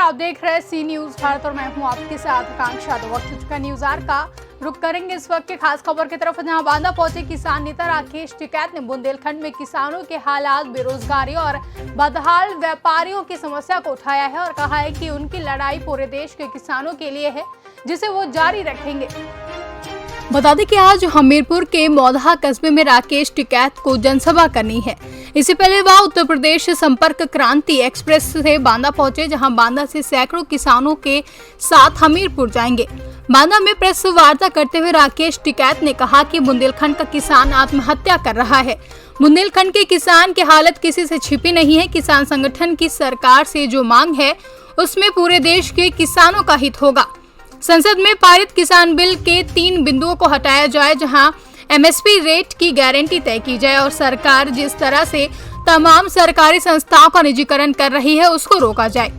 आप देख रहे हैं सी न्यूज भारत और मैं हूं आपके साथ आकांक्षा। तो वक्त हो चुका न्यूज आर का रुक करेंगे इस वक्त के खास खबर की तरफ, जहां बांदा पहुंचे किसान नेता राकेश टिकैत ने बुंदेलखंड में किसानों के हालात, बेरोजगारी और बदहाल व्यापारियों की समस्या को उठाया है और कहा है कि उनकी लड़ाई पूरे देश के किसानों के लिए है, जिसे वो जारी रखेंगे। बता दें कि आज हमीरपुर के मौधा कस्बे में राकेश टिकैत को जनसभा करनी है। इससे पहले वह उत्तर प्रदेश संपर्क क्रांति एक्सप्रेस से बांदा पहुंचे, जहां बांदा से सैकड़ों किसानों के साथ हमीरपुर जाएंगे। बांदा में प्रेस वार्ता करते हुए राकेश टिकैत ने कहा कि बुंदेलखंड का किसान आत्महत्या कर रहा है। बुंदेलखंड के किसान की हालत किसी से छिपी नहीं है। किसान संगठन की सरकार से जो मांग है उसमें पूरे देश के किसानों का हित होगा। संसद में पारित किसान बिल के 3 बिंदुओं को हटाया जाए, जहां एमएसपी रेट की गारंटी तय की जाए और सरकार जिस तरह से तमाम सरकारी संस्थाओं का निजीकरण कर रही है उसको रोका जाए।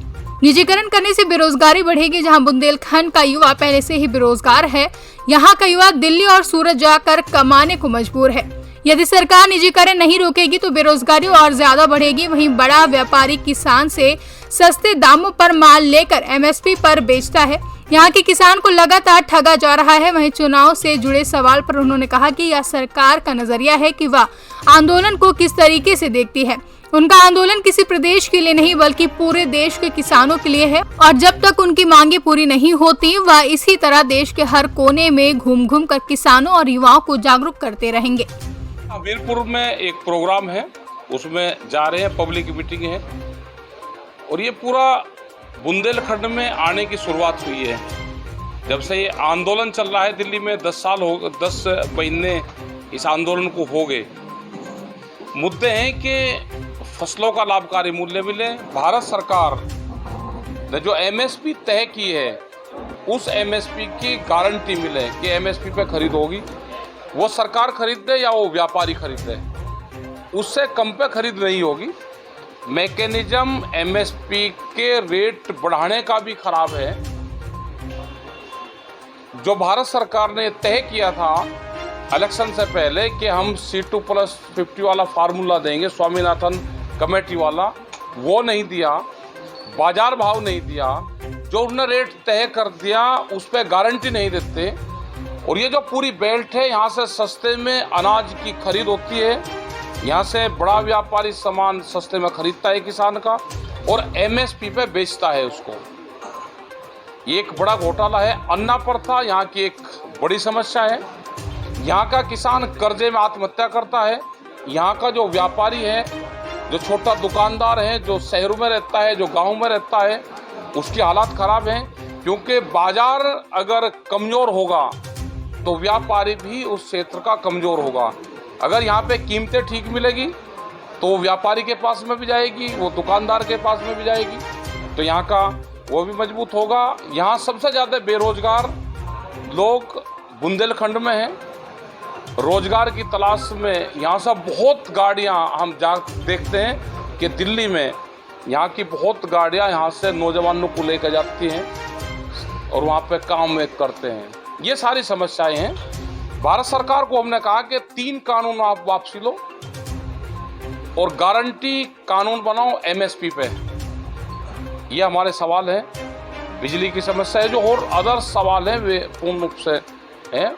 निजीकरण करने से बेरोजगारी बढ़ेगी। जहां बुंदेलखंड का युवा पहले से ही बेरोजगार है, यहां का युवा दिल्ली और सूरत जाकर कमाने को मजबूर है। यदि सरकार निजीकरण नहीं रोकेगी तो बेरोजगारी और ज्यादा बढ़ेगी। वहीं बड़ा व्यापारी किसान से सस्ते दामों पर माल लेकर एमएसपी पर बेचता है। यहाँ के किसान को लगातार ठगा जा रहा है। वहीं चुनाव से जुड़े सवाल पर उन्होंने कहा कि यह सरकार का नजरिया है कि वह आंदोलन को किस तरीके से देखती है। उनका आंदोलन किसी प्रदेश के लिए नहीं बल्कि पूरे देश के किसानों के लिए है और जब तक उनकी मांगे पूरी नहीं होती वह इसी तरह देश के हर कोने में घूम घूम कर किसानों और युवाओं को जागरूक करते रहेंगे। हमीरपुर में एक प्रोग्राम है, उसमें जा रहे हैं, पब्लिक मीटिंग है और ये पूरा बुंदेलखंड में आने की शुरुआत हुई है। जब से ये आंदोलन चल रहा है दिल्ली में 10 महीने इस आंदोलन को हो गए। मुद्दे हैं कि फसलों का लाभकारी मूल्य मिले, भारत सरकार ने जो एमएसपी तय की है उस एमएसपी की गारंटी मिले कि एमएसपी पे खरीद होगी, वो सरकार खरीद दे या वो व्यापारी खरीद दे, उससे कम पे खरीद नहीं होगी। मैकेनिज्म एमएसपी के रेट बढ़ाने का भी खराब है। जो भारत सरकार ने तय किया था इलेक्शन से पहले कि हम C2+50 वाला फार्मूला देंगे, स्वामीनाथन कमेटी वाला, वो नहीं दिया, बाजार भाव नहीं दिया। जो उन्होंने रेट तय कर दिया उस पर गारंटी नहीं देते। और ये जो पूरी बेल्ट है, यहाँ से सस्ते में अनाज की खरीद होती है, यहाँ से बड़ा व्यापारी सामान सस्ते में खरीदता है किसान का और एमएसपी पे बेचता है उसको। ये एक बड़ा घोटाला है। अन्ना प्रथा यहाँ की एक बड़ी समस्या है। यहाँ का किसान कर्जे में आत्महत्या करता है। यहाँ का जो व्यापारी है, जो छोटा दुकानदार है, जो शहरों में रहता है, जो गाँव में रहता है, उसकी हालात खराब हैं, क्योंकि बाजार अगर कमज़ोर होगा तो व्यापारी भी उस क्षेत्र का कमज़ोर होगा। अगर यहाँ पे कीमतें ठीक मिलेगी तो व्यापारी के पास में भी जाएगी, वो दुकानदार के पास में भी जाएगी, तो यहाँ का वो भी मजबूत होगा। यहाँ सबसे ज़्यादा बेरोजगार लोग बुंदेलखंड में हैं। रोजगार की तलाश में यहाँ से बहुत गाड़ियाँ हम देखते हैं कि दिल्ली में यहाँ की बहुत गाड़ियाँ यहाँ से नौजवानों को लेकर जाती हैं और वहाँ पे काम करते हैं। ये सारी समस्याएं हैं। भारत सरकार को हमने कहा कि 3 कानून आप वापसी लो और गारंटी कानून बनाओ एमएसपी पे। ये हमारे सवाल है। बिजली की समस्या है, जो और अदर सवाल हैं वे पूर्ण रूप से हैं।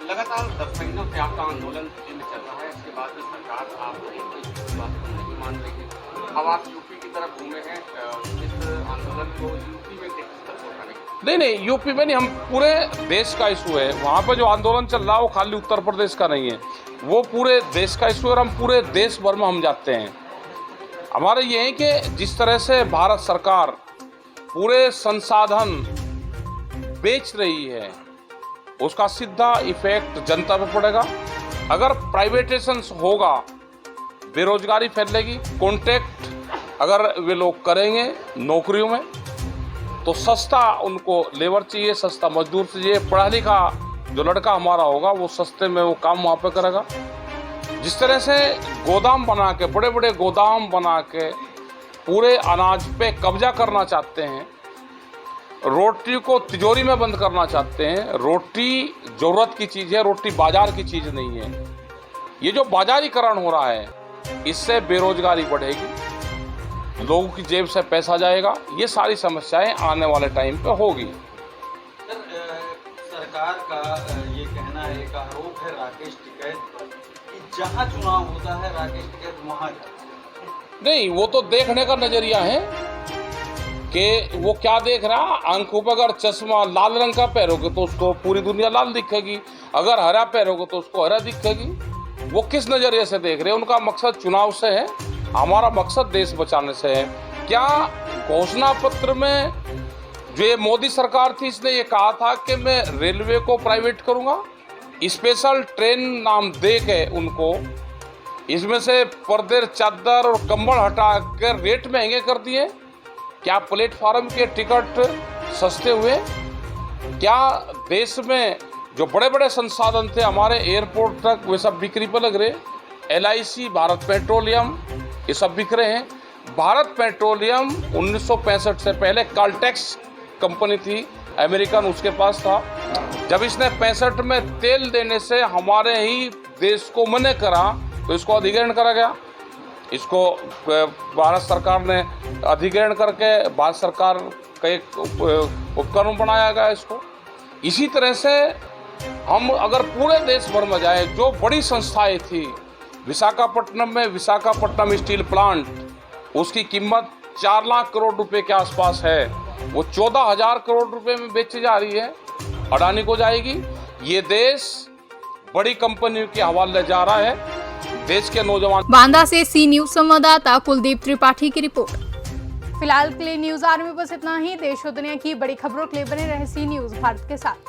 लगातार 10 महीनों से आपका आंदोलन दिल्ली में चल रहा है, इसके बाद भी सरकार आप नहीं मान रही है। अब आप यूपी की तरफ घूमे हैं, इस आंदोलन को यूपी में किस तरह उठाने? नहीं, यूपी में नहीं, हम पूरे देश का इशू है। वहाँ पर जो आंदोलन चल रहा है वो खाली उत्तर प्रदेश का नहीं है, वो पूरे देश का इशू है और हम पूरे देश भर में हम जाते हैं। हमारा ये है कि जिस तरह से भारत सरकार पूरे संसाधन बेच रही है उसका सीधा इफेक्ट जनता पे पड़ेगा। अगर प्राइवेटाइजेशन होगा, बेरोजगारी फैलेगी। कॉन्ट्रैक्ट अगर वे लोग करेंगे नौकरियों में तो सस्ता उनको लेबर चाहिए, सस्ता मजदूर चाहिए। पढ़ा लिखा जो लड़का हमारा होगा वो सस्ते में वो काम वहाँ पे करेगा। जिस तरह से गोदाम बना के, बड़े बड़े गोदाम बना के पूरे अनाज पे कब्जा करना चाहते हैं, रोटी को तिजोरी में बंद करना चाहते हैं। रोटी ज़रूरत की चीज़ है, रोटी बाजार की चीज़ नहीं है। ये जो बाजारीकरण हो रहा है इससे बेरोजगारी बढ़ेगी, लोगों की जेब से पैसा जाएगा। ये सारी समस्याएं आने वाले टाइम पे होगी। सर, सरकार का ये कहना है, एक आरोप है राकेश टिकैत पर कि जहां चुनाव होता है राकेश टिकैत वहां जाता है। नहीं, वो तो देखने का नजरिया है कि वो क्या देख रहा। आंखों पर अगर चश्मा लाल रंग का पहनोगे तो उसको पूरी दुनिया लाल दिखेगी, अगर हरा पहनोगे तो उसको हरा दिखेगी। वो किस नजरिए से देख रहे हैं? उनका मकसद चुनाव से है, हमारा मकसद देश बचाने से है। क्या घोषणा पत्र में जो ये मोदी सरकार थी, इसने ये कहा था कि मैं रेलवे को प्राइवेट करूंगा, स्पेशल ट्रेन नाम दे के उनको इसमें से पर्दे, चादर और कंबल हटा कर रेट महंगे कर दिए। क्या प्लेटफार्म के टिकट सस्ते हुए? क्या देश में जो बड़े बड़े संसाधन थे हमारे एयरपोर्ट तक, वे सब बिक्री पर लग रहे? LIC, भारत पेट्रोलियम, ये सब बिक रहे हैं। भारत पेट्रोलियम 1965 से पहले काल्टेक्स कंपनी थी, अमेरिकन, उसके पास था। जब इसने 65 में तेल देने से हमारे ही देश को मना करा तो इसको अधिग्रहण करा गया। इसको भारत सरकार ने अधिग्रहण करके भारत सरकार का एक उपकरण बनाया गया इसको। इसी तरह से हम अगर पूरे देश भर में जाए, जो बड़ी संस्थाएं थी, विशाखापट्टनम में विशाखापट्टनम स्टील प्लांट, उसकी कीमत 4 लाख करोड़ रुपए के आसपास है, वो 14,000 करोड़ रुपए में बेची जा रही है, अडानी को जाएगी। ये देश बड़ी कंपनियों के हवाले जा रहा है। देश के नौजवान। बांदा से सी न्यूज संवाददाता कुलदीप त्रिपाठी की रिपोर्ट। फिलहाल के लिए न्यूज आर्मी बस इतना ही। देश और दुनिया की बड़ी खबरों के लिए बने रहे सी न्यूज भारत के साथ।